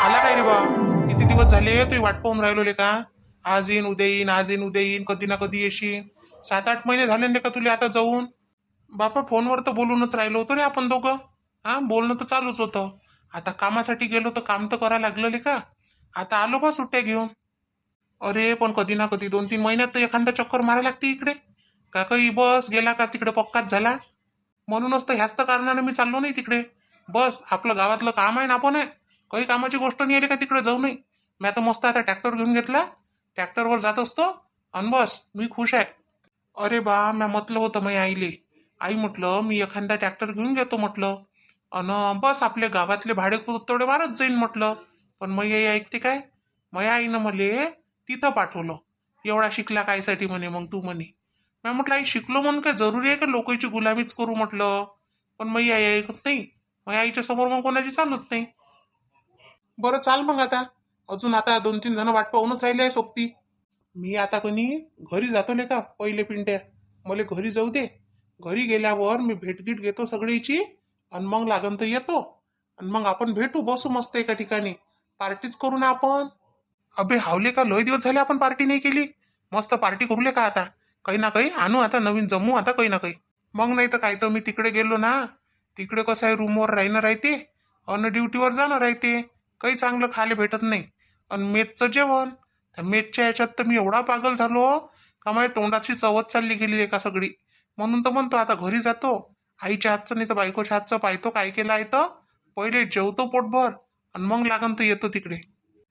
आला काय रे बा? किती दिवस झाले तुझी वाट पाहून राहिलो का? आज येईन उद्या येईन, आज येईन उद्या येईन, कधी ना कधी येशील. 7-8 महिने झाले ना का तुला आता जाऊन? बापा फोनवर तर बोलूनच राहिलो होतो रे आपण दोघं. हा, बोलणं तर चालूच होतं. आता कामासाठी गेलो तर काम तर करायला लागलं का? आता आलो बा सुट्ट्या घेऊन. अरे पण कधी ना कधी 2-3 महिन्यात तर एखादा चक्कर मारायला लागते इकडे. का काही बस गेला का तिकडे पक्काच झाला. म्हणूनच तर ह्याच तर कारणाने मी चाललो नाही तिकडे. बस आपलं गावातलं काम आहे ना, आपण आहे. काही कामाची गोष्ट नाही आली का तिकडे जाऊ नये. मी आता मस्त आता ट्रॅक्टर घेऊन घेतला. ट्रॅक्टरवर जात असतो आणि बस मी खुश आहे. अरे बा, मी म्हटलं होतं मी आईले. आई म्हटलं मी एखादा ट्रॅक्टर घेऊन घेतो म्हटलं. अन बस आपले गावातले भाडे तेवढे वाढत जाईन म्हटलं. पण मग आई ऐकते काय? मग आईनं मले तिथं पाठवलं. एवढा शिकला कायसाठी म्हणे मग तू म्हणे. मी म्हटलं आई शिकलो म्हणून काय जरुरी आहे का लोकांची गुलामीच करू म्हटलं. पण मग आई ऐकत नाही. मग आईच्या समोर मग कोणाची चालत नाही. बरं चाल मग आता. अजून आता 2-3 जण वाट पाहूनच राहिले आहे सोबती. मी आता कोणी घरी जातो नाही का पहिले पिंट्या. मला घरी जाऊ दे. घरी गेल्यावर मी भेटगीट घेतो सगळीची. आणि मग लागन तर येतो. आणि मग आपण भेटू, बसू मस्त एका ठिकाणी. पार्टीच करू ना आपण. अबे हावले का, लय दिवस झाले आपण पार्टी नाही केली. मस्त पार्टी करूले का आता. काही ना काही आणू आता नवीन, जमू आता काही ना काही. मग नाही तर काय, तर मी तिकडे गेलो ना. तिकडे कसं आहे, रूमवर राहणं राहते. अन ड्युटीवर जाणं राहते. काही चांगलं खायला भेटत नाही. आणि मेसचं जेवण. त्या मेसच्या याच्यात तर मी एवढा पागल झालो का माझ्या तोंडाची चवच चालली गेली आहे का सगळी. म्हणून तर म्हणतो आता घरी जातो. आईच्या हातचं नाही तर बायकोच्या हातचं पाहतो काय केलं आहे तर. पहिले जेवतो पोटभर आणि मग लागन तर येतो तिकडे.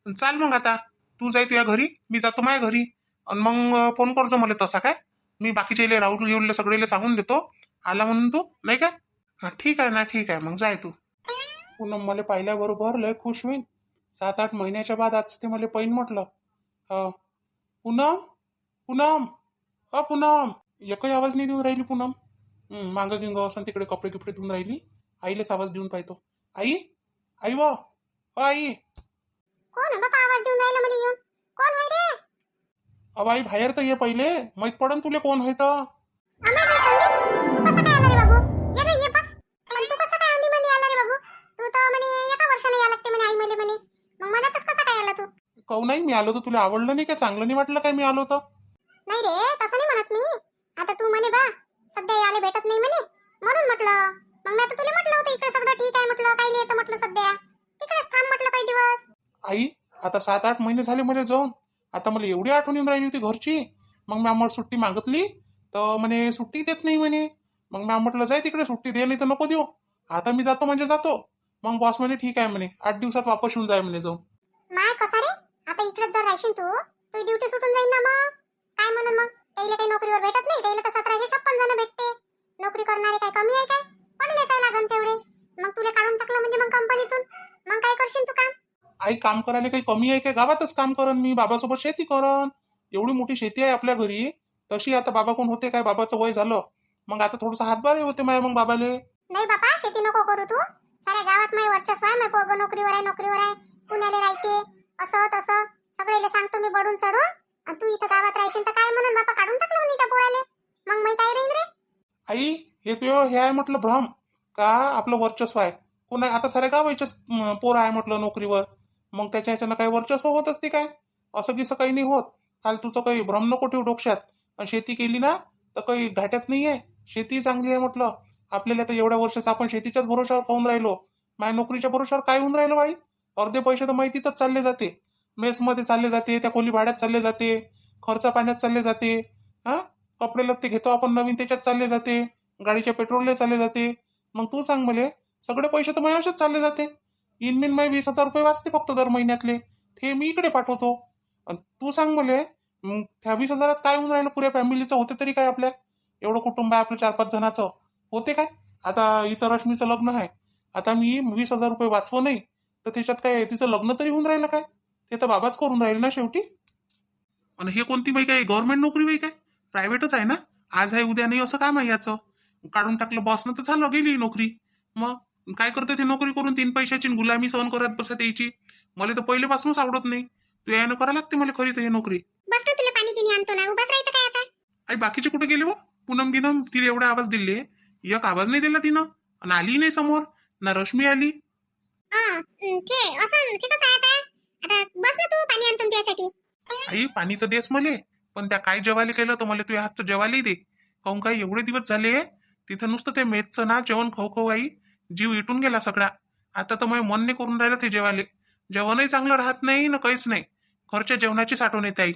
चाल मग आता. तू जाय तुझ्या घरी, मी जातो माझ्या घरी. आणि मग फोन करतो मला तसा काय. मी बाकीचे राहुल घेऊन सगळेले सांगून देतो. आला म्हणून तू नाही का. हा ठीक आहे ना, ठीक आहे मग जाय तू. पूनम मला पाहिल्याबरोबर लय खुश होईन. 7-8 महिन्याच्या बाद आज ते मला पहिन म्हटलं. हो. पूनम, पूनम, पूनम. एकही आवाज नाही देऊन राहिली पूनम. मांग गिंग असं तिकडे कपडे गिपडे धुवून राहिली. आईलाच आवाज देऊन पाहतो. आई, आई व आई. कोण बाबा आवाज देऊन राहिला म्हणे येऊन? कोण होय रे? अहो आई बाहेर तर ये पहिले, माहित पडन तुले कोण आहे तर. आम्ही नाही संदीप, तू कसं काय आला रे बाबू? ये रे ये बस. पण तू कसं काय अंडी मध्ये आला रे बाबू? तू तर म्हणे एका वर्षाने या लागते म्हणे आई मले म्हणे. मग मनातच कसं काय आला तू? कहू नाही मी आलो तर तुला आवडलं नाही का, चांगलं नाही वाटलं काय मी आलो तर. नाही रे, तसं नाही म्हणत मी. आता तू म्हणे बा सध्या यायला भेटत नाही म्हणे, म्हणून म्हटलं. मग मी आता तुला म्हटलं होतं इकडे सगळं ठीक आहे म्हटलं, काही येतं म्हटलं सध्या. तिकडेच थांब म्हटलं काही दिवस. आई, आता 7-8 महिने झाले मला जाऊन. आता मला एवढी आठवण येऊन राहिली होती घरची. मग मी आम्हाला सुट्टी मागितली तर म्हणे सुट्टी देत नाही म्हणे. मग मी म्हटलं जाय तिकडे, सुट्टी दे नाही तर नको देऊ. आता मी जातो म्हणजे जातो. मग बॉस म्हणे ठीक आहे म्हणे, 8 दिवसात वापस येऊन जाय म्हणे जाऊन. माय कसा रे? आता इकडेच जर राहशील तू ड्युटी सुटून जाईन ना मग. काय म्हणून मग? त्याला काही नोकरीवर भेटत नाही, त्याला तर 1756 जण भेटते. नोकरी करणारे काय कमी आहे काय? पडलेच आहे लागन तेवढे. मग तुला काढून टाकलं म्हणजे मग कंपनीतून मग काय करशील तू काम? आई काम करायला काही कमी आहे काय? गावातच काम करन मी, बाबासोबत शेती करन. एवढी मोठी शेती आहे आपल्या घरी. तशी आता बाबा कोण होते काय, बाबाचं वय झालं. मग आता थोडंसं हातभार होते माझ्या मग बाबाले. नाही बापा, शेती नको करू तू. साऱ्या गावात माझी वर्चस्व आहे. माझं पोरग नोकरीवर आहे, नोकरीवर आहे. पुण्याला राहते. असं तसं सगळेले सांगतो मी बडून चढून. आणि तू इथं गावात राहशील तर काय म्हणून बापा काढून टाकलं मुलीच्या पोराले. मग मी काय राहीन रे? आई, हे तुझं हे आहे म्हटलं भ्रम. का आपलं वर्चस्व आहे. पुन्हा आता साऱ्या गावाचेच पोरं आहे म्हटलं नोकरीवर. मग त्याच्या ह्याच्यानं काही वर्चस्व होत असते काय? असं गिसं काही नाही होत. फालतूचं काही भ्रम नको ठेवू डोक्यात. आणि शेती केली ना तर काही घाट्यात नाही आहे. शेती चांगली आहे म्हटलं. आपल्याला तर एवढ्या वर्षाचं आपण शेतीच्याच भरोशावर खाऊन राहिलो. माझ्या नोकरीच्या भरोशावर काय होऊन राहिलं बाई? अर्धे पैसे तर माहितीतच चालले जाते. मेसमध्ये चालले जाते, त्या खोली भाड्यात चालले जाते, खर्चा पाण्यात चालले जाते. हा, कपडे लत्ते घेतो आपण नवीन त्याच्यात चालले जाते, गाडीच्या पेट्रोलला चालले जाते. मग तू सांग मले, सगळे पैसे तर माझ्या असेच चालले जाते. इनमिन माझे 20,000 रुपये वाचते फक्त दर महिन्यातले. ते मी इकडे पाठवतो. आणि तू सांग मले, त्या 20,000 काय होऊन राहिलं पुऱ्या फॅमिलीचं होते तरी काय आपल्या? एवढं कुटुंब आहे आपलं 4-5 जणाचं. होते काय? आता हिचं रश्मीचं लग्न आहे. आता मी 20,000 रुपये वाचवो नाही तर त्याच्यात काय तिचं लग्न तरी होऊन राहिलं काय? ते तर बाबाच करून राहील ना शेवटी. आणि हे कोणती बाई काय गव्हर्नमेंट नोकरी बाई काय? प्रायव्हेटच आहे ना. आज आहे उद्या नाही असं काम आहे याचं. काढून टाकलं बॉसनं तर झालं, गेली नोकरी. मग काय करते ते नोकरी करून 3 पैशाची गुलामी सहन करत बसत यायची. मला तर पहिलेपासूनच आवडत नाही. तू यानं करायला लागते मला खरी तर ही नोकरी. बस ना, तुला पाणी गिनी आणतो ना, उभाच राहतं काय आता? आई बाकीचे कुठे गेले व? पूनम गिनम तिला एवढे आवाज दिले, एक आवाज नाही दिला तिनं. आणि आली नाही समोर ना रश्मी आली. ते असं ते कसं आहे आता? आई पाणी तर देस मले, पण त्या काय जेवायला केलं तर मला तुझ्या हातचं जेवायलाही दे. काहून काय एवढे दिवस झाले तिथं नुसतं ते मेथचं ना जेवण खाऊ खाऊ आई जीव इटून गेला सगळा. आता तर माझं मन नाही करून राहिलं ते जेवायला. जेवणही चांगलं राहत नाही ना काहीच नाही. घरच्या जेवणाची साठवण येते आई.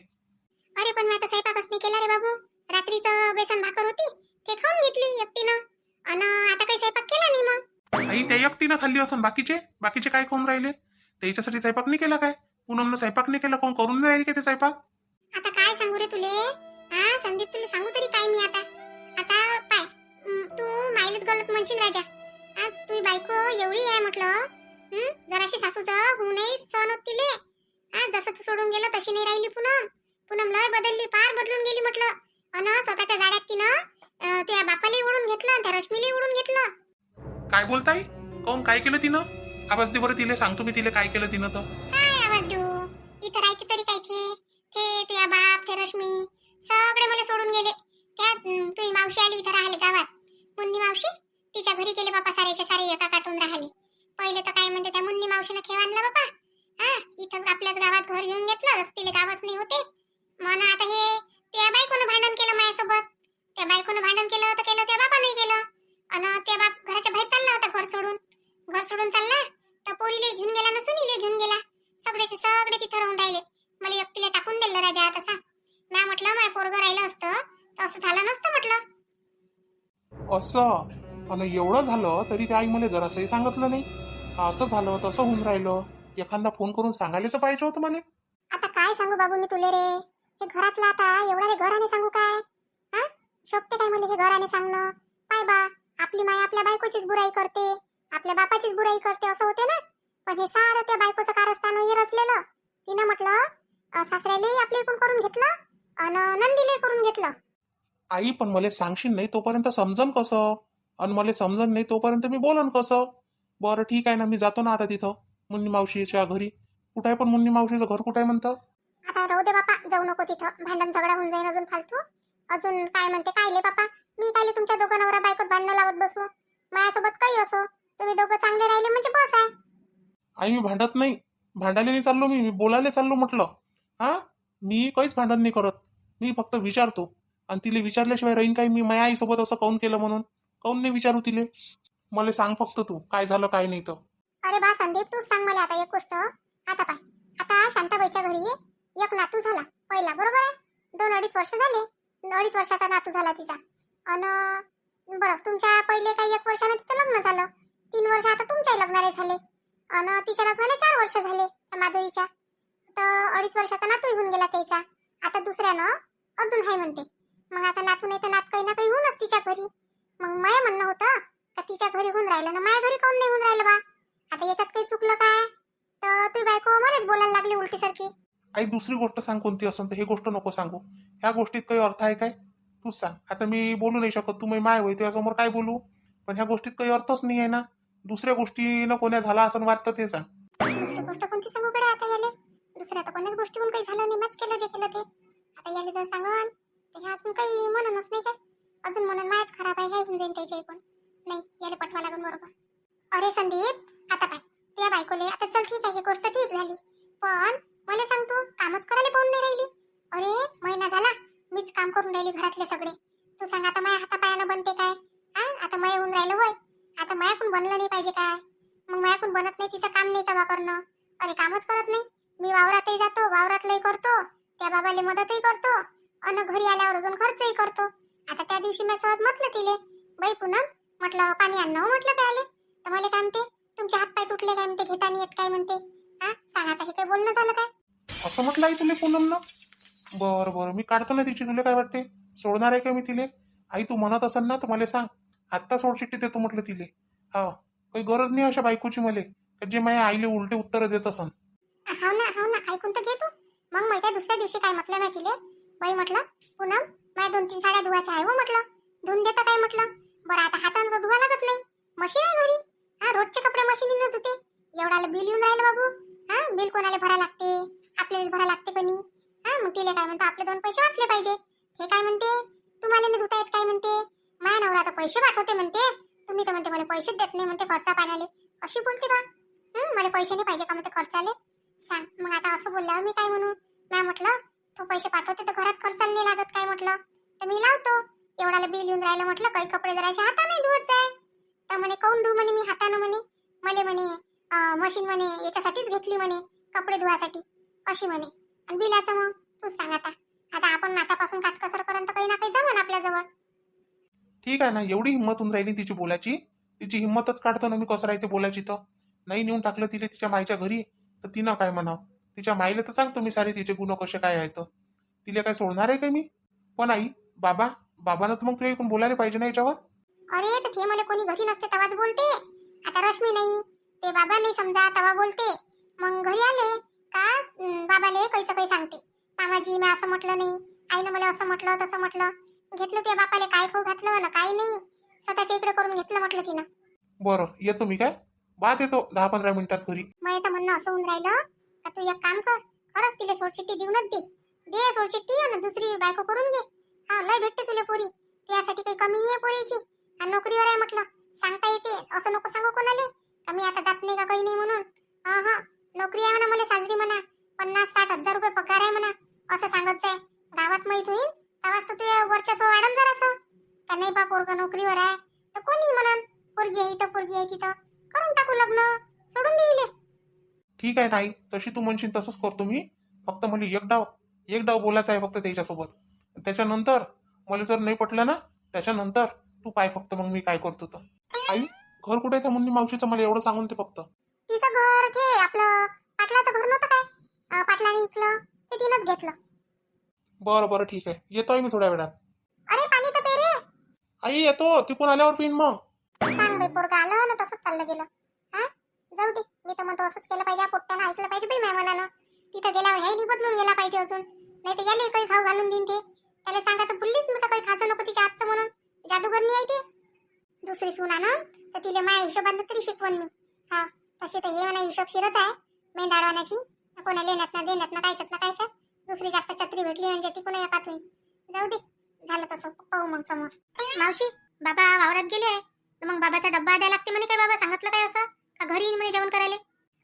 अरे पण मी आता स्वयंपाकच नाही केला रे बाबू. रात्रीचं बेसन भाकर होती ते खाऊन घेतली एकटीनं. अन आता काही स्वयंपाक केला नाही मग. आई त्या एकटीनं खाल्ली असन, बाकीचे काय खाऊन राहिले? त्याच्यासाठी स्वयंपाक नाही केला काय? पूनमनं स्वयंपाक नाही केला, कोण करून नाही राहिले का ते स्वयंपाक? आता काय सांगू रे तुले? हा संदीप, तुला सांगू तरी काय मी आता? आता पाय, तू माईलाच गलत म्हणशील राजा. तुझी बायको एवढी आहे म्हटलं, जराशी सासूचं होऊ नाही सहन होत तिले. जसं तू सोडून गेलं तशी नाही राहिली पूनम लय बदलली, पार बदलून गेली म्हटलं. अन स्वतःच्या जाड्यात तिनं त्या बापालाही ओढून घेतलं आणि त्या रश्मीलाही ओढून घेतलं. काय बोलताय? काहून काय केलं तिनं? आवाज दे बरं तिले, सांगतो मी तिले काय केलं तिनं तर. काय आवाज देऊ? इथं राहते तरी काय ते तुझ्या बाप, ते रश्मी सगळे मला सोडून गेले. त्या तुझी मावशी आली इथं राहिले गावात, मुन्नी मावशी. तिच्या घरी गेले बापा, सारेच्या सारे एका काटून राहिले. पहिले तर काय म्हणते त्या मुन्नी मावशीनं खेळ आणला बापा. इथंच आपल्याच गावात घर घेऊन घेतलं, तिले गावच नाही होते. मन आता हे त्या बायकोनं भांडण केलं माझ्यासोबत. त्या बायकोनं भांडण केलं तर केलं, त्या बापा नाही केलं. आणि त्या बाप घराच्या बाहेर चालला होता, घर सोडून चालला तर पोरीले घेऊन गेला ना सुनीले घेऊन गेला. सगळे तिथं राहून राहिले. मला एकटीला टाकून दिलं राजा. आता सांग, मी म्हटलं माझं पोरगं राहिलं असतं तर असं झालं नसतं म्हटलं. असं आणि एवढं झालं तरी त्या आई मला जरासंही सांगितलं नाही. असं झालं तसं होऊन राहिलं. एखादा फोन करून सांगायला तर पाहिजे होतं मला. आता काय सांगू बाबू मी तुले रे? हे घरातलं आता एवढा रे घराने सांगू काय? शोभते काय मला हे घराने सांगणं? पाय बा, आपली माय आपल्या बायकोचीच बुराई करते, आपल्या बापाचीच बुराई करते असं होते ना. पण हे सारं त्या बायकोचं कारस्थान हे रचलेलं. तिनं म्हटलं सासऱ्याले आपल्या इकडून करून घेतलं आणि नंदीले करून घेतलं. आई पण मला सांगशील नाही तोपर्यंत समजन कसं? आणि मला समजन नाही तोपर्यंत मी बोलन कसं? बरं ठीक आहे ना, मी जातो ना आता तिथं मुन्नी मावशीच्या घरी. कुठं आहे पण मुन्नी मावशीचं घर कुठं आहे म्हणतं? आता राहू दे बापा, जाऊ नको तिथं, भांडण झगडा होऊन जाईल अजून फालतू. अजून काय म्हणते काय ले बापा, मी काय तुमच्या दोघं नवरा बायकोत भांडणं लावत बसू? माझ्यासोबत काही असो, तुम्ही दोघं चांगले राहिले म्हणजे बस आहे. आई मी भांडत नाही, भांडायला नाही चाललो मी बोलायला चाललो म्हटलं. मी काहीच भांडण नाही करत. मी फक्त विचारतो. आणि तिला विचारल्याशिवाय राहीन काय मी? माझ्या आईसोबत असं काऊन केलं म्हणून काऊन नाही विचारू तिले? मला सांग फक्त तू काय झालं काय नाही तर. अरे बा संदीप, तूच सांग मला आता एक गोष्ट. आता पाय, आता शांताबाईच्या घरी एक नातू झाला पहिला, बरोबर आहे? 2-2.5 वर्ष झाले. 2.5 वर्षाचा नातू झाला तिचा. आणि बरं, तुमच्या पहिले काही 1 वर्षाने तिचं लग्न झालं. 3 वर्ष आता तुमच्याही लग्नाला झाले. आणि तिच्या लग्नाला 4 वर्ष झाले माधुरीच्या. तर 2.5 वर्षाचा नातू होऊन गेला त्याचा. आता दुसऱ्यानं अजून हाय म्हणते. मग आता नातू नाही तर नात काही ना काही होऊनच तिच्या घरी. मग माझं म्हणणं होतं का तिच्या घरी होऊन राहिलं ना, माझ्या घरी काऊन नाही होऊन राहिलं बा? आता याच्यात काही चुकलं काय? तर तुझी बायको मलाच बोलायला लागली उलटी सारखी. आई दुसरी गोष्ट सांग कोणती असेल तर, हे गोष्ट नको सांगू. ह्या गोष्टीत काही अर्थ आहे काय? तूच सांग. आता मी बोलू नाही शकत, तू माय होय तुझ्यासमोर काय बोलू? पण ह्या गोष्टीत काही अर्थच नाही आहे ना. दुसऱ्या गोष्टीनं कोण्या झाला असं वाटतं ते सांग. दुसरी गोष्ट कोणती सांगू कडे आता याले? दुसऱ्या तर कोणाच गोष्टीहून काही झालं नाही, मच केलं जे केलं ते. आता याले जर सांगन तर ह्या अजून काही म्हणूनच नाही काय? अजून म्हणून मायच खराब आहे, ह्या होऊन जाईन त्याच्या पण. नाही, याले पटवा लागून बरोबर. अरे संदीप, आता पाय, तुझ्या बायकोले आता चल ठीक आहे, ही गोष्ट ठीक झाली. पण मला सांग, तू कामच करायला पाहून नाही राहिली. अरे महिना झाला मीच काम करून राहिली घरातले सगळे. तू सांग आता माझ्या हातापायानं बनते काय? आता मय होऊन राहिलं होय. आता मायाकून बनलं नाही पाहिजे काय? मग मायाकून बनत नाही तिचं काम नाही का बा करणं? अरे कामच करत नाही मी, वावरातही जातो, वावरातलंही करतो, त्या बाबाले मदतही करतो, अन घरी आल्यावर अजून खर्चही करतो. आता त्या दिवशी मी सहज म्हटलं तिले, बाई पूनम म्हटलं पाणी आण हो म्हटलं प्याले. तर मला काय म्हणते, तुमचे हात पाय तुटले काय म्हणते, घेता नाही येत काय म्हणते. सांग आता हे काय बोलणं झालं काय? असं म्हटलं आई तुला पूनम ना? बरं मी काढतो ना तिची. तुला काय वाटते सोडणार आहे का मी तिले? आई तू म्हणत असेल ना तर मला सांग, आत्ता सोड चिठ्ठी देतो म्हटलं तिले. काही गरज नाही अशा बायकोची मले जे माझ्या आईले उलटे उत्तर देत असन. हो ना ऐकून तर घे तू. मग माहिती दुसऱ्या दिवशी काय म्हटलं नाही तिले, बाई म्हटलं पूनम माझ्या 2-3 साड्या धुवायच्या आहे हो म्हटलं, धुवून देतं काय म्हटलं. बरं आता हातानं तर धुवा लागत नाही, मशीन आहे घरी. रोजचे कपडे मशीनीनं धुते. एवढाला बिल येऊन राहिलं बाबू. बिल कोणाला भरा लागते? आपल्याला भरा लागते कोणी? मग तिले काय म्हणतो, आपले 2 पैसे वाचले पाहिजे. हे काय म्हणते, तुम्हाला नाही धुता येत काय म्हणते, माझ्या नवरा आता पैसे पाठवते म्हणते, तुम्ही तर म्हणते मला पैसेच देत नाही म्हणते खर्चा पाण्याले. अशी बोलते बा. मला पैसे नाही पाहिजे का म्हणते खर्चाले? सांग मग आता असं बोलल्यावर मी काय म्हणू? नाही म्हटलं तो पैसे पाठवते तर घरात खर्चाला नाही लागत काय म्हटलं तर मी लावतो. एवढाला बिल येऊन राहिलं म्हटलं काही कपडे जराशे हाताने धुवत जाय. तर म्हणे काऊन धुऊ म्हणे मी हातानं म्हणे मले म्हणे मशीन म्हणे याच्यासाठीच घेतली म्हणे कपडे धुवासाठी अशी म्हणे. आणि बिलाचं मग तूच सांग आता. आता आपण नातापासून काटकसर पर्यंत काही ना काही जमन आपल्याजवळ. ठीक आहे ना, एवढी हिंमत होऊन राहिली तिची बोलायची. तिची हिंमतच काढतो ना मी कसं राहते बोलायची. तर नाही नेऊन टाकलं तिला तिच्या माईच्या घरी तर तिनं काय म्हणावं. तिच्या माईला तर सांगतो मी सारे तिचे गुण कसे काय आहेत. तिला काय सोडणार आहे का मी. पण आई बाबानं तर मग तुला इकडून बोलायला पाहिजे ना याच्यावर. अरे तर ते मला कोणी घरी नसते तवाच बोलते. आता रश्मी नाही ते बाबा नाही समजा तवा बोलते. मग घरी आले का बाबाले काहीच काही सांगते. मामाजी मी असं म्हटलं नाही आईनं मला असं म्हटलं तसं म्हटलं. घेतलं त्या बापाले काय खाऊ घातलं ना काही नाही स्वतःच्या इकडे करून घेतलं म्हटलं तिनं. बरं येतो मी काय बाद येतो 10-15 मिनिटात घरी. मग तर म्हणणं असं होऊन राहिलं का तू एक काम कर खरंच तिला सोडचिट्टी देऊनच दे सोडचिट्टी आणि दुसरी बायको करून घे. हा लय भेटते तुला पोरी त्यासाठी काही कमी नाही आहे पोरीची. आणि नोकरीवर आहे म्हटलं सांगता येते असं नको सांगू कोणाले का मी आता जात नाही का काही नाही म्हणून. हा नोकरी आहे म्हणा मला साजरी म्हणा 50-60 हजार रुपये पगार आहे म्हणा असं सांगत जाय. गावात माहित होईल तेव्हाच तर ते वर्चस्व वाढन जरासं का नाही बा पोरगा नोकरीवर आहे तर कोणी म्हणन पोरगी आहे इथं पोरगी आहे तिथं करून टाकू लग्न सोडून देईल. ठीक आहे नाही तशी तू म्हणशील तसंच करतो मी. फक्त मला एक डाव बोलायचा आहे फक्त त्याच्यासोबत. त्याच्यानंतर मला जर नाही पटलं ना त्याच्यानंतर तू पाय फक्त मग मी काय करतो तर. आई घर कुठे आहे त्या मुन्नी मावशीचं मला एवढं सांगून ते फक्त. तिचं घर ते आपलं पाटलाचं घर नव्हतं काय पाटलाने इकलं ते तिनंच घेतलं. बरं ठीक आहे येतोय मी थोड्या वेळात. अरे पाणी तर पे रे. आई येतो तिकून आल्यावर पिन मग. सांग बाई पोरगा आलं ना तसंच चाललं गेलं. हा जाऊ दे मी तर म्हणतो असंच केलं पाहिजे पोट्ट्यानं ऐकलं पाहिजे बाई मनानं. तिथं गेल्यावर ह्याही बदलून गेला पाहिजे अजून नाही तर याला काही खाऊ घालून देईन ते. त्याला सांगायचं बुल्लीच मी का काही खायचं नको तिच्या आजचं म्हणून जादूगर नाही आहे ते. दुसरी सून आणून तर तिला माझ्या हिशोबानं तरी शिकवण मी. हा तशी तर हे म्हणा हिशोब शिरच आहे मेन दाडवानाची. कोणाला येण्यात ना देण्यात ना कायच्यात दुसरी जास्त छत्री भेटली म्हणजे ती कोणा एकात होईल. जाऊ दे झालं तसं पाहू मग समोर. मावशी बाबा वावरात गेले तर मग बाबाचा डब्बा द्यायला लागते म्हणे काय बाबा सांगितलं काय असं का घरी येईन म्हणे जेवण करायला.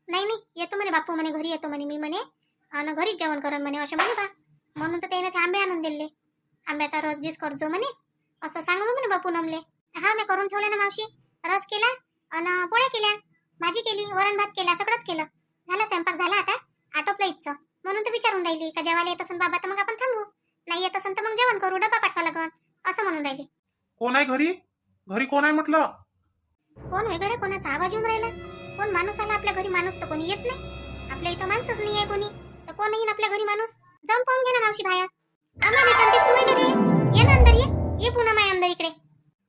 नाही येतो म्हणे बापू म्हणे घरी येतो म्हणे मी म्हणे आणि घरीच जेवण करण म्हणे असे म्हणे बा. म्हणून तर त्याने ते आंबे आणून दिले आंब्याचा रस बीस करजो म्हणे असं सांगू म्हणे बापू नमले. हा मी करून ठेवलं ना मावशी रस केला आणि पोळ्या केल्या भाजी केली वरण भात केला सगळंच केलं झालं स्वयंपाक झाला आता आटोपलं इथचं. म्हणून तर विचारून राहिली का जेवायला येत असेल बाबा तर मग आपण थांबू नाही येत असेल तर मग जेवण करू डबा पाठवा लागन असं म्हणून राहिली. कोण आहे घरी कोण आहे म्हटलं. कोण वेगळे कोणाचा आवाज येऊन राहिला. कोण माणूस आला आपल्या घरी माणूस तर कोणी येत नाही. आपल्या इथं माणसंच नाही आहे कोणी तर कोण येईन आपल्या घरी माणूस. जाऊन पाहून घे ना मावशी बाहेर. आम्हाला संदीप तू आहे घरी ये ना अंदर ये पुन्हा माय अंदर इकडे.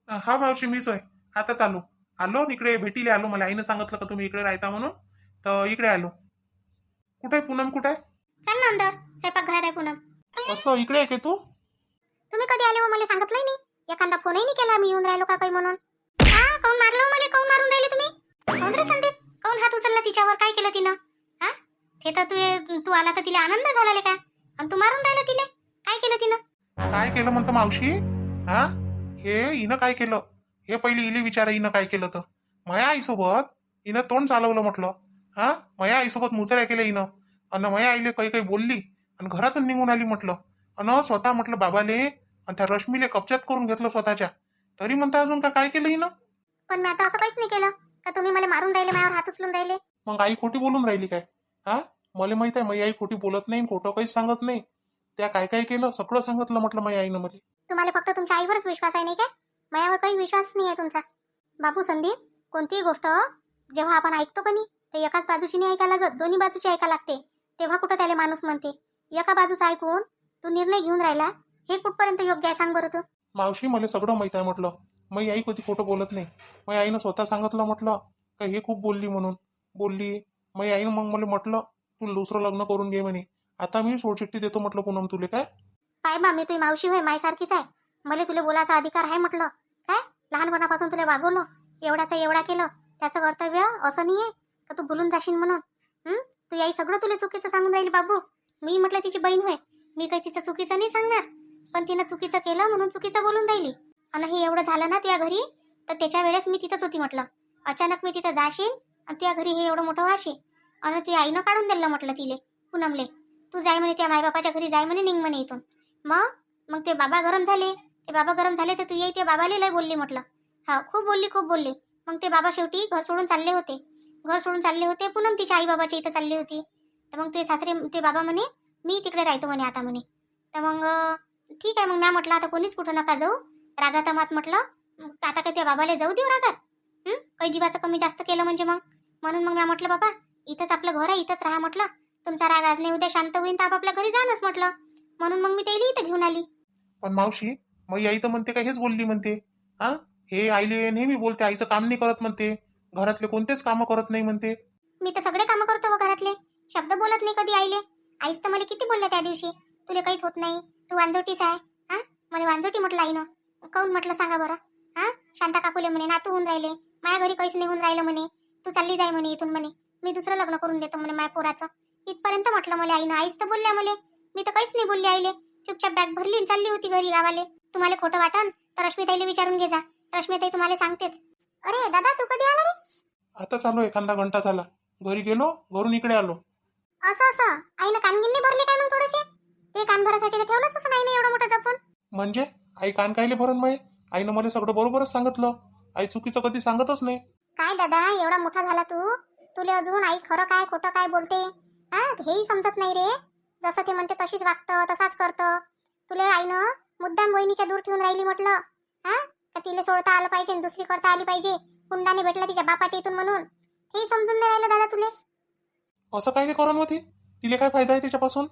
हा मावशी मीच आहे आताच आलो इकडे भेटीले आलो. मला आईनं सांगितलं का तुम्ही इकडे राहता म्हणून तर इकडे आलो. कुठे आहे पूनम कुठे आहे. चल ना अंदर स्वयंपाक घरात आहे पुन्हा. असं इकडे आहे का तू. तुम्ही कधी आले हो मला सांगितलंय नाही. एखादा फोनही नाही केला मी येऊन राहिलो का काही म्हणून. हा काऊन मारलं मला काऊन मारून राहिले तुम्ही. कोण रे संदीप काऊन हात उचलला तिच्यावर काय केलं तिनं. हा ते तर तू आला तर तिला आनंद झाला का आणि तू मारून राहिला तिला काय केलं तिनं. काय केलं म्हणतो मावशी. हा हे हिनं काय केलं हे पहिले इले विचारा हिनं काय केलं तर. माया आईसोबत हिनं तोंड चालवलं म्हटलं. हा माया आईसोबत मुचऱ्या केल्या हिनं आणि माया आईले काही बोलली आणि घरातून निघून आली म्हटलं. आणि स्वतः म्हटलं बाबाले आणि त्या रश्मीले कब्जात करून घेतलं स्वतःच्या. तरी म्हणता अजून काय केलं हिनं. पण मी आता असं काहीच नाही केलं का तुम्ही मला मारून राहिले माझ्यावर हात उचलून राहिले. मग आई खोटी बोलून राहिली काय. हा मला माहित आहे माझी आई खोटी बोलत नाही खोटं काहीच सांगत नाही. त्या काय केलं सगळं सांगितलं म्हटलं माझ्या आईनं मला. तुम्हाला फक्त तुमच्या आईवरच विश्वास आहे नाही काय माझ्यावर काही विश्वास नाही आहे तुमचा. बाबू संदीप कोणतीही गोष्ट जेव्हा आपण ऐकतो का नाही ते एकाच बाजूची नाही ऐका लागत दोन्ही बाजूची ऐका लागते. तेव्हा कुठं त्याला माणूस म्हणते. एका बाजूचा ऐकून तू निर्णय घेऊन राहिला हे कुठपर्यंत योग्य आहे सांग बरं तू. मावशी मला सगळं माहित आहे म्हटलं. माझी आई कधी खोटं बोलत नाही. माझ्या आईनं स्वतः सांगितलं म्हटलं का हे खूप बोलली म्हणून बोलली. माझ्या आईनं मग मला म्हटलं तू दुसरं लग्न करून घे म्हणे. आता मी सोडचिठ्ठी देतो म्हटलं पूनम तुले काय. काय बा मी तुझी मावशी होय मायसारखीच आहे. मला तुला बोलायचा अधिकार आहे म्हटलं. काय लहानपणापासून तुला वागवलं एवढ्याचा एवढा केलं त्याचं कर्तव्य असं नाही आहे का तू बोलून जाशील म्हणून. तू आई सगळं तुला चुकीचं सांगून राहील बाबू. मी म्हटलं तिची बहीण होय मी काही तिचं चुकीचं नाही सांगणार पण तिनं चुकीचं केलं म्हणून चुकीचं बोलून राहिली. आणि हे एवढं झालं ना तुझ्या घरी तर त्याच्या वेळेस मी तिथंच होती म्हटलं. अचानक मी तिथं जाशील आणि तुझ्या घरी हे एवढं मोठं वाशी आणि ती आईनं काढून दिलं म्हटलं तिले पूनमले तू जाय म्हणे त्या मायबापाच्या घरी जाय म्हणे, निघ म्हणे इथून. मग मग ते बाबा गरम झाले. ते बाबा गरम झाले तर तू येई ते बाबाला लय बोलली म्हटलं. हा खूप बोलली खूप बोलली. मग ते बाबा शेवटी घर सोडून चालले होते. घर सोडून चालले होते पूनम तिच्या आई बाबाच्या इथं चालली होती. तर मग ते सासरे ते बाबा म्हणे मी तिकडे राहतो म्हणे आता म्हणे. तर मग ठीक आहे. मग मी म्हटलं आता कोणीच कुठं नका जाऊ रागात मात म्हटलं. आता काय त्या बाबाला जाऊ देऊ रागात. काही जीवाचं कमी जास्त केलं म्हणजे मग म्हणून मग मी म्हटलं बाबा इथंच आपलं घर आहे इथंच राहा म्हटलं. तुमचा राग आज नाही उद्या शांत होईन तर आपापल्या घरी जाणंच म्हटलं. म्हणून मग मी त्याला इथं घेऊन आली. पण मावशी मग आई तर म्हणते का हेच बोलली म्हणते. हा हे आईले नेहमी बोलते आईचं काम नाही करत म्हणते. घरातले कोणतेच कामं करत नाही म्हणते. मी तर सगळे कामं करतो व घरातले. शब्द बोलत नाही कधी आईले. आईच तर मला किती बोलल्या त्या दिवशी तुला काहीच होत नाही तू वांजोटीच आहे. हा मला वांजोटी म्हटलं आईनं. काऊन म्हटलं सांगा बरं. हा शांता काकूले म्हणे नातू होऊन राहिले माझ्या घरी काहीच नाही होऊन राहिलं म्हणे. तू चालली जाय म्हणे इथून म्हणे. मी दुसरं लग्न करून देतो म्हणे माझ्या पोराचं. इथपर्यंत म्हटलं मला आईनं. आईच तर बोलल्या मला. मी तर काहीच नाही बोलली आईले. चुपचाप बॅग भरली आणि चालली होती घरी गावाले. तुम्हाला खोटं वाटन तर रश्मीताईला विचारून घे जा. रश्मीताई तुम्हाला सांगतेच. अरे दादा तू कधी आला रे. आता चालू एखादा घंटा झाला. घरी गेलो घरून इकडे आलो. असं असं आईनं कानगिन्नी भरले काय मग थोडेसे. ते कान भरासाठी तर ठेवलंच असं नाही एवढं मोठं जपून. म्हणजे आई कान कायले भरण माय. आईनं मला सगळं बरोबरच सांगितलं. आई चुकीचं कधी सांगतच नाही. काय दादा एवढा मोठा झाला तू तुला अजून आई खरं काय खोटं काय बोलते. हा हेही समजत नाही रे. जसं ते म्हणते तशीच वागतं तसाच करतं. तुला आईनं मुद्दाम वहिनीच्या दूर ठेवून राहिली म्हटलं. हा का तिला सोडता आलं पाहिजे दुसरी करता आली पाहिजे. हुंडाने भेटला तिच्या बापाच्या इथून म्हणून. हेही समजून नाही राहिलं दादा तुले. असं काय नाही करण होती. तिला काय फायदा आहे त्याच्यापासून.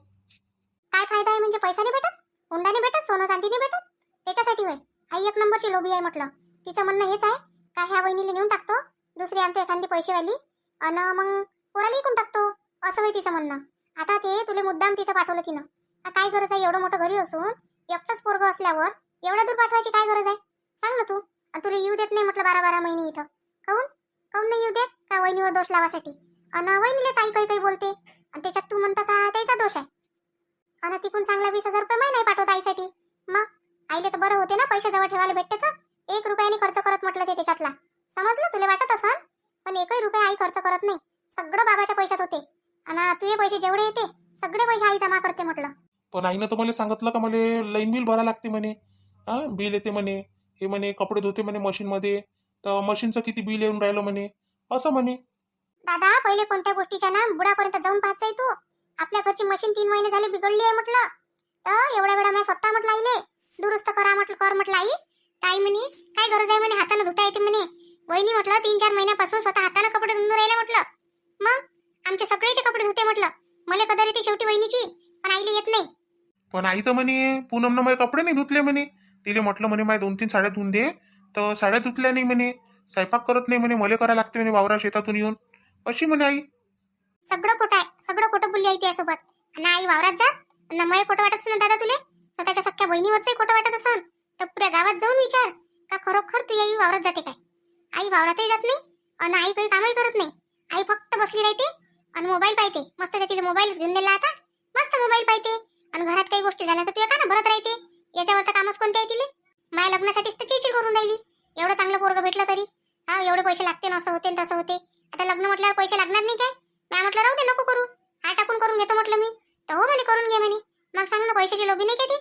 काय फायदा आहे म्हणजे पैसा नाही भेटत हुंडाने भेटत सोनं चांदी नाही भेटत. त्याच्यासाठी होय आई एक नंबरची लोभी आहे म्हटलं. तिचं म्हणणं हेच आहे का ह्या वहिनीला नेऊन टाकतो दुसरी आणतो एखादी पैसेवाली अन मग पोराला इकून टाकतो. असं होय तिचं म्हणणं. आता ते तुला मुद्दाम तिथं पाठवलं तिनं. काय गरज आहे एवढं मोठं घरी असून एकटंच पोरगं असल्यावर एवढ्या दूर पाठवायची काय गरज आहे सांग ना तू. आणि तुला येऊ देत नाही म्हटलं 12-12 महिने इथं. काऊन काऊन नाही येऊ देत का वहिनीवर दोष लावासाठी. अन वहिनीलेच आई काही काही बोलते आणि त्याच्यात तू म्हणतं का त्याचा दोष आहे. आणि तिकून चांगला 20,000 रुपये महिना पाठवत आईसाठी. मग आईले तर बरं होते ना पैसे जवळ ठेवायला भेटते तर 1 रुपयाने खर्च करत म्हटलं ते त्याच्यातला. समजलं तुला वाटत असं. पण 1 रुपया आई खर्च करत नाही. सगळं बाबाच्या पैशात होते. आणि तुझे पैसे जेवढे येते सगळे पैसे आई जमा करते म्हटलं. पण आईनं तर मला सांगितलं का मला लाईन बिल भरा लागते म्हणे. हा बिल येते म्हणे. हे म्हणे कपडे धुते म्हणे मशीनमध्ये तर मशीनचं किती बिल येऊन राहिलं म्हणे. असं म्हणे. दादा पहिले कोणत्या गोष्टीच्या ना बुडापर्यंत जाऊन पाहत जाय तू. आपल्या घरची मशीन 3 महिने झाले बिघडली आहे म्हटलं. तर एवढ्या वेळा मी स्वतः म्हटलं आईले दुरुस्त करा म्हटलं कर म्हटलं आई. काय म्हणे काय गरज आहे म्हणे हाताने धुता येते म्हणे. वहिनी म्हटलं 3-4 महिन्यापासून स्वतः हाताने कपडे धुवून राहिले म्हटलं. मग आमचे सगळेचे कपडे धुते म्हटलं. मला कदर येते शेवटी वहिनीची पण आईला येत नाही. पण आई तर म्हणे पूनमनं माझे कपडे नाही धुतले म्हणे. तिले म्हटलं म्हणे माझ्या 2-3 साड्या धुवून दे तर साड्या धुतल्या नाही म्हणे. स्वयंपाक करत नाही म्हणे. मला करायला लागते म्हणे वावरा शेतातून येऊन. अशी म्हणे आई. सगळं खोटं आहे सगळं खोटं बोलली आई त्यासोबत. आणि आई वावरात जात आणि मला खोटं वाटत ना दादा तुले. स्वतःच्या सख्या बहिणीवरचंही खोटं वाटत असन तर पुऱ्या गावात जाऊन विचार का खरोखर तू आई वावरात जाते काय. आई वावरातही जात नाही आणि आई काही कामही करत नाही. आई फक्त बसली राहते आणि मोबाईल पाहते. मस्त त्या तिला मोबाईलच घेऊन दिला आता. मस्त मोबाईल पाहते आणि घरात काही गोष्टी झाल्या तर तुझ्या का ना भरत राहते. याच्यावर तर कामच कोणते आहे तिले. माझ्या लग्नासाठीच तर चिडचिड करून राहिली. एवढं चांगलं पोरगं भेटलं तरी हा एवढे पैसे लागते ना असं होते तसं होते. आता लग्न म्हटल्यावर पैसे लागणार नाही काय. मी म्हटलं राहू दे नको करू. हा टाकून करून घेतो म्हटलं मी. तर हो म्हणे करून घे म्हणे. मग सांग ना पैशाची लोभी नाही का ती.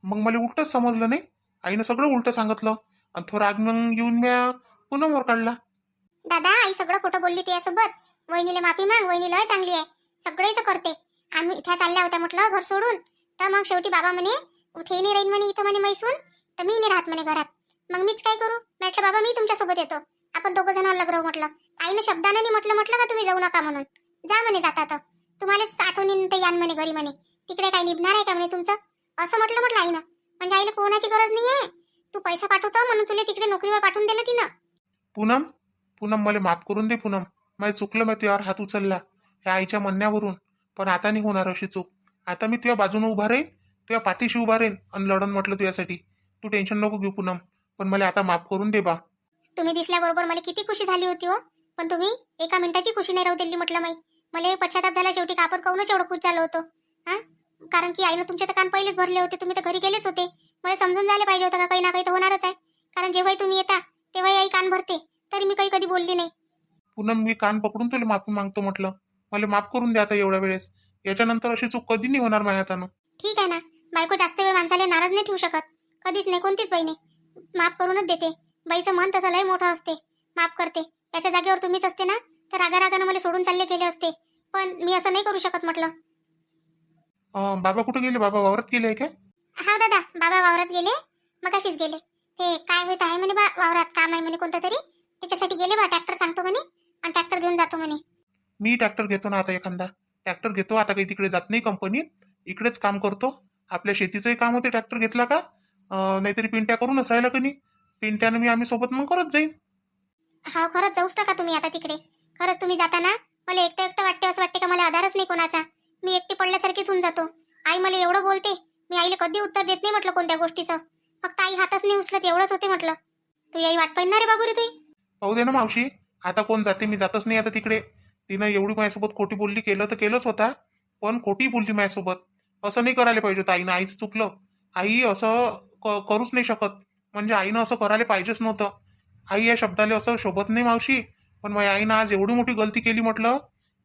मग मला उलटच समजलं नाही. आईनं सगळं उलटं सांगितलं आणि थोडा आग मग येऊन म्या पूनमवर काढला. दादा आई सगळं खोटं बोलली त्यासोबत. वहिनीला माफी माग वहिनीला चांगली आहे सगळेच करते. आम्ही इथे चालल्या होत्या म्हटलं घर सोडून. तर मग शेवटी बाबा म्हणे उथे नाही राहीन म्हणे इथं म्हणे मैसून तर मी नाही राहत म्हणे घरात. मग मीच काय करू म्हटलं बाबा मी तुमच्या सोबत येतो. आपण दोघं जण अलग राहू म्हटलं. आईनं शब्दाने नाही म्हटलं का तुम्ही जाऊ नका म्हणून. जा म्हणे जाता तर तुम्हाला आठवणी तर यान म्हणे घरी म्हणे. तिकडे काय निभणार आहे का म्हणे तुमचं. असं म्हटलं आईनं. म्हणजे आईला कोणाची गरज नाहीये. तू पैसा पाठवतो म्हणून तुला तिकडे नोकरीवर पाठवून दिलं तिनं. पूनम पूनम मला माफ करून दे पूनम. माझं चुकलं मी तुझ्यावर हात उचलला ह्या आईच्या म्हणण्यावरून. पण आता नाही होणार अशी चूक. आता मी तुझ्या बाजूने उभा राहीन तुझ्या पाठीशी उभा राहीन आणि लढन म्हटलं तुझ्यासाठी. तू टेन्शन नको घेऊ पूनम. पण मला आता माफ करून दे बा. तुम्ही दिसल्याबरोबर मला किती खुशी झाली होती हो. पण तुम्ही एका मिनिटाची खुशी नाही राहू दिली म्हटलं माई. मला पश्चाताप झाला शेवटी कापर काऊनच एवढं खुश झालं होतं. हा कारण की आईनं तुमचे तर कान पहिलेच भरले होते. तुम्ही तर घरी गेलेच होते. मला समजून जायला पाहिजे होतं का काही ना काही तर होणारच आहे. कारण जेव्हाही तुम्ही येता तेव्हाही आई कान भरते. तरी मी काही कधी बोलली नाही. पूनम मी कान पकडून तुला माफी मागतो म्हटलं. मला माफ करून दे आता एवढ्या वेळेस. याच्यानंतर अशी चूक कधी नाही होणार माझ्या हातानं. ठीक आहे ना, बायको जास्त वेळ माणसाला नाराज नाही ठेवू शकत. कधीच नाही, कोणतीच बाई नाही. माफ करूनच देते. बाईचं मन तसं लय मोठं असते, माफ करते. त्याच्या जागेवर तुम्हीच असते ना, तर रागारागानं मला सोडून चालले गेले असते. पण मी असं नाही करू शकत म्हटलं. बाबा कुठे गेले? बाबा वावरात गेले आहे काय? हा दादा, बाबा वावरात गेले, मगाशीच गेले. ते काय होत आहे म्हणे बा, वावरात काम आहे म्हणे कोणतं तरी, त्याच्यासाठी गेले बा. ट्रॅक्टर सांगतो म्हणे आणि ट्रॅक्टर घेऊन जातो म्हणे. मी ट्रॅक्टर घेतो ना आता, एखादा ट्रॅक्टर घेतो आता. काही तिकडे जात नाही कंपनीत, इकडेच काम करतो. आपल्या शेतीचंही काम होते ट्रॅक्टर घेतला का. नाहीतरी पिंट्या करूनच राहिला का नाही. पिंट्यानं आम्ही सोबत मग करत जाईल. हा, खरंच जाऊच का तुम्ही आता तिकडे. खरंच तुम्ही जाताना मला एकटं एकटं वाटते, असं वाटते का मला आधारच नाही कोणाचा. मी एकटी पडल्यासारखीच होऊन जातो. आई मला एवढं बोलते, मी आईला कधी उत्तर देत नाही म्हटलं कोणत्या गोष्टीचं. फक्त आई हातच नाही उचलत, एवढंच होते म्हटलं. तू आई वाट पाहणार रे बाबू रे तुई. पाहू दे ना मावशी, आता कोण जाते, मी जातच नाही आता तिकडे. तिनं एवढी माझ्यासोबत खोटी बोलली, केलं तर केलंच होता, पण खोटी बोलली माझ्यासोबत. असं नाही करायला पाहिजे होतं आईनं. आईचं चुकलं. आई असं करूच नाही शकत. म्हणजे आईनं असं करायला पाहिजेच नव्हतं. आई या शब्दाला असं शोभत नाही मावशी. पण माझ्या आईनं आज एवढी मोठी गलती केली म्हटलं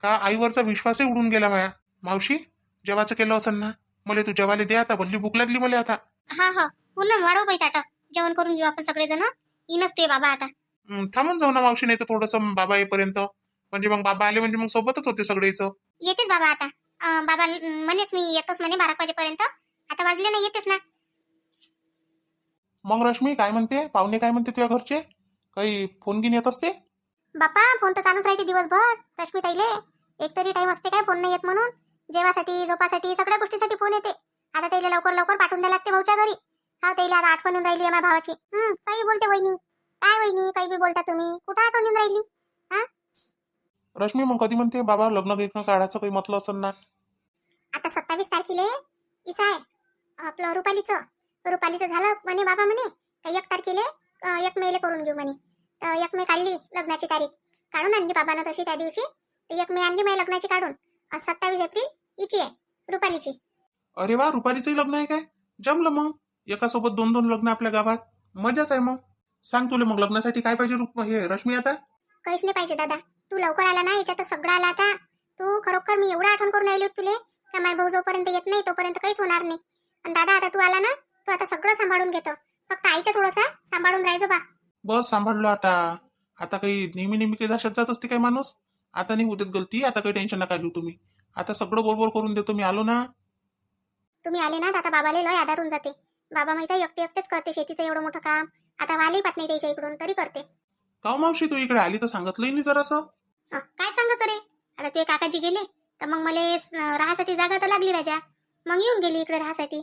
का आईवरचा विश्वासही उडून गेला माया. मावशी, जेवाचं केलं असेल ना, मला तू जेवायला दे आता. भल्ली भूक लागली मला आता. हा हा, पूर्ण वाढव बाई ताटा. जेवण करून घेऊ आपण सगळेजण. येईनच ते बाबा आता. थांबून जाऊ ना मावशी, नाही तर थोडंसं बाबा येईपर्यंत. म्हणजे मग बाबा आले म्हणजे मग सोबतच होते सगळेच. येतेच बाबा आता. बाबा म्हणेच मी येतोच म्हणे 12 वाजेपर्यंत. आता वाजले ना, येतेच ना. मग रश्मी काय म्हणते? पाहुणे काय म्हणते तुझ्या घरचे? काही फोन घेऊन येत असते? बापा, फोन तर चालूच राहते दिवसभर. रश्मी ताईले एक तरी टाइम असते काय फोन नाही येत म्हणून. जेवासाठी, झोपासाठी, सगळ्या गोष्टीसाठी फोन येते. आता त्याला लवकर लवकर पाठवून द्यायला लागते भाऊच्या घरी. हा, त्याला आता आठवण येऊन राहिली आहे माझ्या भावाची. काही बोलते वहिनी. काय वहिनी, काही बी बोलता तुम्ही. कुठं आठवण येऊन राहिली? हा, रश्मी मग कधी म्हणते बाबा लग्न गिग्न काढायचं काही म्हटलं असेल ना? आता 27 तारखेला हिचं आहे, आपलं रुपालीचं झालं म्हणे बाबा म्हणे. तर 1 तारखेला 1 मेले करून घेऊ म्हणे. तर 1 मे काढली लग्नाची तारीख. काढून आणली बाबानं तशी त्या दिवशी. तर 1 मे आणली माझ्या लग्नाची काढून. 27 एप्रिल हिची आहे, रुपालीची. अरे वा, रुपालीचंही लग्न आहे काय? जमलं मग. एकासोबत 2-2 लग्न आपल्या गावात. मजाच आहे मग. सांग तुला मग लग्नासाठी काय पाहिजे हे रश्मी आता? काहीच नाही पाहिजे दादा. तू लवकर आला ना, याच्यात सगळं आला आता. तू खरोखर मी एवढं आठवण करून राहिली होती तुले का माझा भाऊ जोपर्यंत येत नाही तोपर्यंत काहीच होणार नाही. आणि दादा आता तू आला ना, तू आता सगळं सांभाळून घेतो. फक्त आईच्या थोडंसं सांभाळून राहायचं बा. बस सांभाळलो आता. आता काही नेहमी नेहमी काही जाशात जात असते काय माणूस? आता नाही होत गलती. आता काही टेन्शन नका घेऊ तुम्ही. आता सगळं बरोबर करून देतो मी. आलो ना. तुम्ही आले ना, तर आता बाबाला लय आधार होऊन जाते. बाबा माहिती आहे एकटे एकटेच करते शेतीचं एवढं मोठं काम. आता वाली पात नाही त्याच्या इकडून तरी करते. का मावशी, तू इकडे आली तर सांगितलंही नाही जरासं. काय सांगायचं रे. आता ते काकाजी गेले तर मग मला राहासाठी जागा तर लागली राजा. मग येऊन गेली इकडे राहासाठी.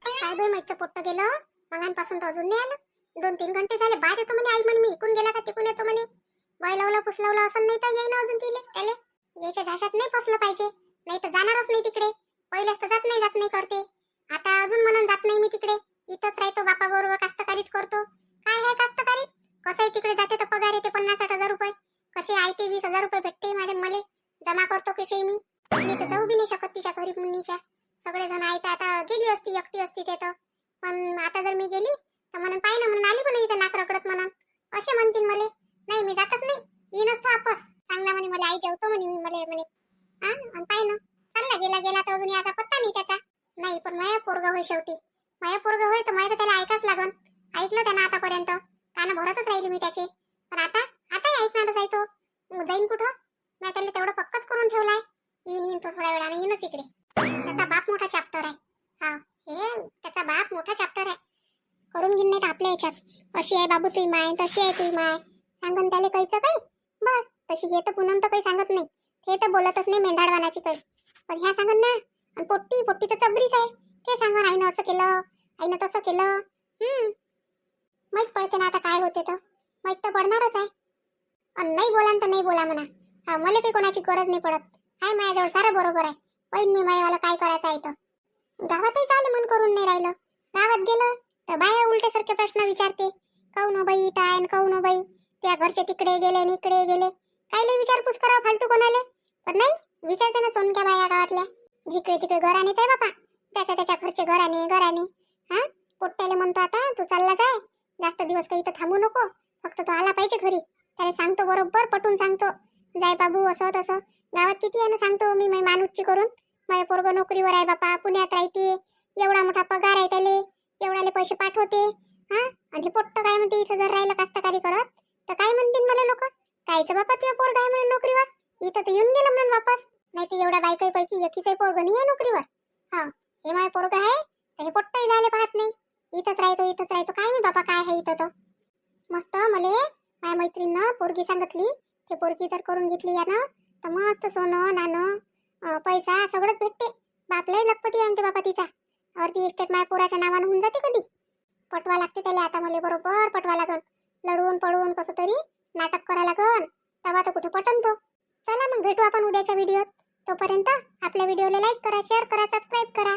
काय बाई, माहितचं पोट्ट गेलं मगांपासून तर अजून नाही आलं. 2-3 घंटे झाले. बाद येतो म्हणे आई म्हणे. मी इकून गेला का तिकून येतो म्हणे. वय लावलं पुसलावलं असं नाही तर येईन अजून त्याले. याच्या झाशात नाही फसलं पाहिजे, नाही तर जाणारच नाही तिकडे. पहिलेच तर जात नाही करते. आता अजून म्हणून जात नाही मी तिकडे. इथंच राहतो बापा बरोबर, कास्तकारीच करतो. काय आहे कास्तकारीत? कसंही तिकडे जाते तर पगार येते 50-60 हजार रुपये. कसे आहे ते 20,000 रुपये भेटते मले. जमा करतो कसे मी तर जाऊ बी नाही शकत तिच्या घरी मुन्नीच्या. सगळेजण आहे तर आता गेली असती, एकटी असती ते तर. पण आता जर मी गेली तर म्हणून पाय ना म्हणून आली पण इथं नाक रगडत म्हणून असे म्हणतील मले. नाही, मी जातच नाही. येईनच तो वापस. चांगला म्हणे मला आई जेवतो म्हणे मी मला म्हणे. हा, आणि पाय ना चालला गेला तर अजून याचा पत्ता नाही त्याचा. नाही, पण माया पोरगा होय शेवटी. माया पोरगा होय तर माया तर त्याला ऐकाच लागन. ऐकलं त्यानं आतापर्यंत. कानं भरतच राहिली मी त्याचे. पण आताही ऐकणारच आहे तो. जाईन कुठं? मी त्याला तेवढं पक्कच करून ठेवलाय. येईन तो थोड्या वेळाने येईनच इकडे. त्याचा बाप मोठा चॅप्टर आहे. हा, हे त्याचा बाप मोठा चॅप्टर आहे. करून घेईन नाही तर आपल्या ह्याच्यात. अशी आहे बाबू तुझी माय, तशी आहे तुझी माय. सांगन त्याला काहीचं काय बस. तशी हे तर पुनम तर काही सांगत नाही. हे तर बोलतच नाही मेंढाडवानाची काही. पण ह्या सांगन ना. आणि पोट्टी तर चबरीच आहे. ते सांगन आईनं असं केलं, आईनं तसं केलं. माहित पडते ना आता काय होते तर. माहित तर पडणारच आहे. आणि नाही बोला तर नाही बोला म्हणा. हा, मला काही कोणाची गरज नाही पडत. हाय माझ्याजवळ सारं बरोबर आहे. पहिन मी मायावाला काय करायचं आहे तर. गावातही चाले मन करून नाही राहिलं. गावात गेलं तर बाया उलटेसारखे प्रश्न विचारते. काऊन बाई तायन, काऊन बाई त्या घरचे तिकडे गेले आणि इकडे गेले. कायले विचारपूस करावं फालतू कोणाले. पण नाही, विचारते ना चोनक्या बाया गावातल्या. जिकडे तिकडे घरानेच आहे बापा. त्याच्या घरचे घराने. हा, पोट्ट्याले म्हणतो आता तू चालला जाय. जास्त दिवस काही इथं थांबू नको. फक्त तो आला पाहिजे घरी. त्याला सांगतो बरोबर पटून सांगतो. जाय बाबू असं तसं. गावात किती आहे ना सांगतो मी माणूसची करून. माझे पोरग नोकरीवर आहे बापा, पुण्यात राहते, एवढा मोठा पगार आहे त्याले, एवढाले पैसे पाठवते. हा, आणि पोट्ट काय म्हणते इथं जर राहिलं कास्तकारी करत तर काय म्हणतील मला लोक, कायचं बापा तुझ्या पोरग आहे म्हणून नोकरीवर, इथं तर येऊन गेलं म्हणून वापस. नाही तर एवढ्या बायकाईपैकी एकीचंही पोरग नाही आहे नोकरीवर. हा, हे माझे पोरग आहे तर हे पोट्टही झाले पाहत नाही, इथंच राहतो काय मी बापा काय आहे इथं. तर मस्त मले माझ्या मैत्रिणीनं पोरगी सांगितली, ते पोरगी जर करून घेतली यानं तर मस्त सोनं नाणं पैसा सगळंच भेटते. बापलाही लखपती आहे म्हणते बापा तिचा, अर्धी इस्टेट माझ्या पोराच्या नावानं होऊन जाते. कधी पटवा लागते त्याला, आता मला बरोबर पटवा लागन, लढून पडून कसं तरी नाटक करा लागन, तेव्हा तर कुठे पटन तो. चला मग भेटू आपण उद्याच्या व्हिडिओत. तोपर्यंत आपल्या व्हिडिओला लाईक करा, शेअर करा, सबस्क्राईब करा.